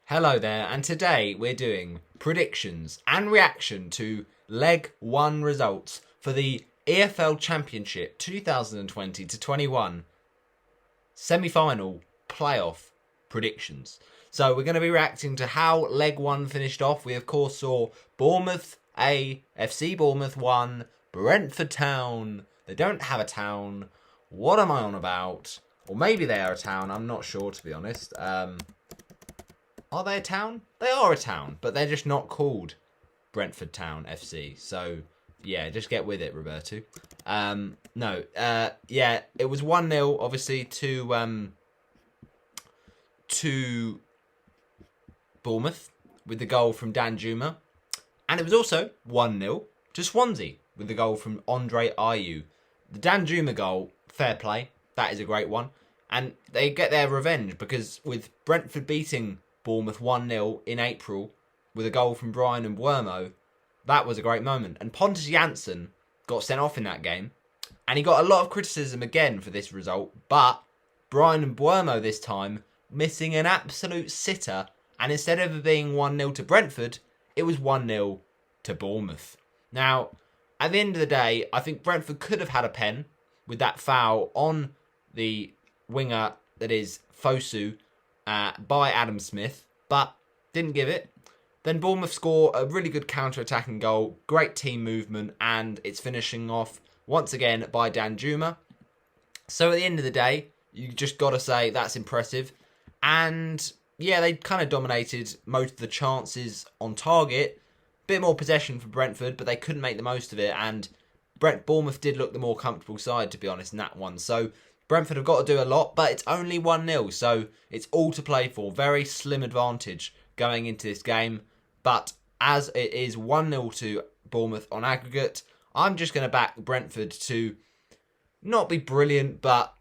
Hello there, and today we're doing predictions and reaction to Leg 1 results for the EFL Championship 2020 to 21 semi-final playoff predictions. So we're going to be reacting to how Leg 1 finished off. We of course saw Bournemouth FC Bournemouth 1, Brentford Town. They don't have a town. What am I on about? Or maybe they are a town, I'm not sure to be honest. Are they a town? They are a town, but they're just not called Brentford Town FC. So, yeah, just get with it, Roberto. Yeah, it was 1-0, obviously, to Bournemouth with the goal from Dan Juma. And it was also 1-0 to Swansea with the goal from Andre Ayew. The Dan Juma goal, fair play. That is a great one. And they get their revenge because with Brentford beating Bournemouth 1-0 in April with a goal from Brian Mbeumo, that was a great moment. And Pontus Jansson got sent off in that game, and he got a lot of criticism again for this result, but Brian Mbeumo this time missing an absolute sitter, and instead of it being 1-0 to Brentford, it was 1-0 to Bournemouth. Now, at the end of the day, I think Brentford could have had a pen with that foul on the winger that is Fosu by Adam Smith, but didn't give it. Then Bournemouth score a really good counter-attacking goal, great team movement, and it's finishing off once again by Dan Juma. So at the end of the day, you just got to say that's impressive. And yeah, they kind of dominated most of the chances on target. Bit more possession for Brentford, but they couldn't make the most of it. And Bournemouth did look the more comfortable side, to be honest, in that one. So Brentford have got to do a lot, but it's only 1-0, so it's all to play for. Very slim advantage going into this game. But as it is 1-0 to Bournemouth on aggregate, I'm just going to back Brentford to not be brilliant, but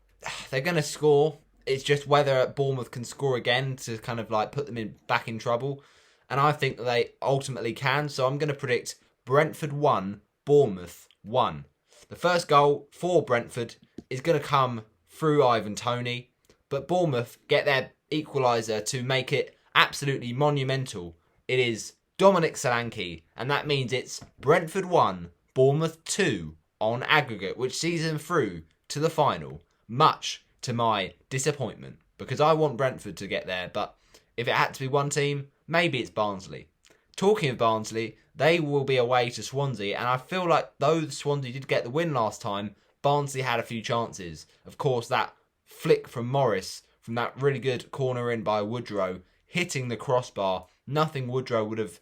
they're going to score. It's just whether Bournemouth can score again to kind of like put them back in trouble. And I think that they ultimately can, so I'm going to predict Brentford 1, Bournemouth 1. The first goal for Brentford is going to come through Ivan Toney, but Bournemouth get their equaliser to make it absolutely monumental. It is Dominic Solanke, and that means it's Brentford 1, Bournemouth 2 on aggregate, which sees them through to the final, much to my disappointment, because I want Brentford to get there, but if it had to be one team, maybe it's Barnsley. Talking of Barnsley, they will be away to Swansea, and I feel like though Swansea did get the win last time, Barnsley had a few chances. Of course, that flick from Morris, from that really good corner in by Woodrow, hitting the crossbar. Nothing Woodrow would have,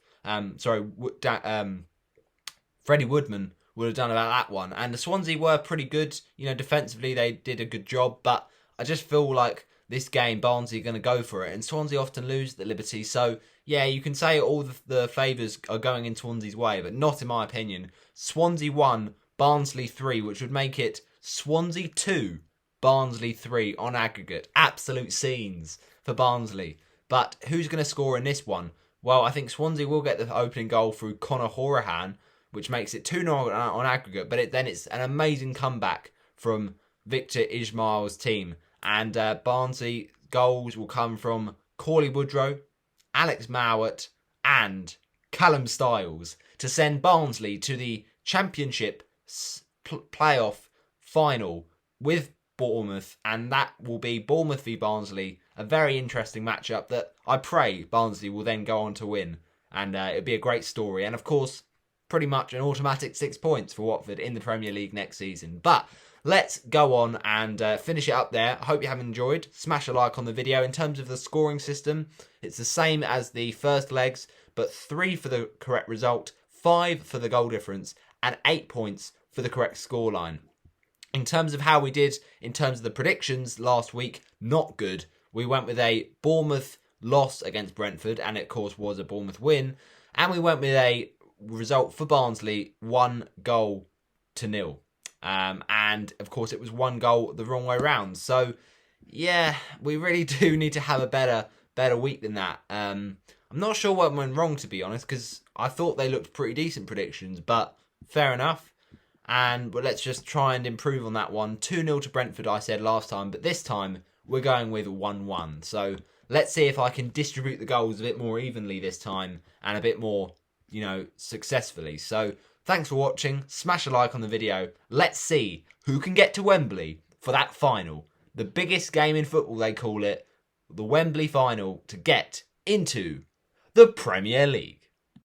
Freddie Woodman would have done about that one. And the Swansea were pretty good. You know, defensively they did a good job, but I just feel like this game, Barnsley are going to go for it. And Swansea often lose the Liberty. So, yeah, you can say all the favours are going in Swansea's way, but not in my opinion. Swansea 1, Barnsley 3, which would make it Swansea 2, Barnsley 3 on aggregate. Absolute scenes for Barnsley. But who's going to score in this one? Well, I think Swansea will get the opening goal through Conor Hourihane, which makes it 2-0 on aggregate. But then it's an amazing comeback from Victor Ismail's team. And Barnsley goals will come from Cauley Woodrow, Alex Mowat, and Callum Styles to send Barnsley to the Championship playoff final with Bournemouth, and that will be Bournemouth v Barnsley, a very interesting matchup that I pray Barnsley will then go on to win, and it'll be a great story, and of course pretty much an automatic 6 points for Watford in the Premier League next season. But let's go on and finish it up there. I hope you have enjoyed. Smash a like on the video. In terms of the scoring system, it's the same as the first legs, but 3 for the correct result, 5 for the goal difference, and 8 points for the correct scoreline. In terms of how we did, in terms of the predictions last week, not good. We went with a Bournemouth loss against Brentford, and it of course was a Bournemouth win. And we went with a result for Barnsley, 1-0. And of course it was 1 goal the wrong way round. So yeah, we really do need to have a better week than that. I'm not sure what went wrong, to be honest, because I thought they looked pretty decent predictions, but fair enough. But let's just try and improve on that one. 2-0 to Brentford, I said last time, but this time we're going with 1-1. So let's see if I can distribute the goals a bit more evenly this time and a bit more, successfully. So thanks for watching. Smash a like on the video. Let's see who can get to Wembley for that final. The biggest game in football, they call it. The Wembley final to get into the Premier League.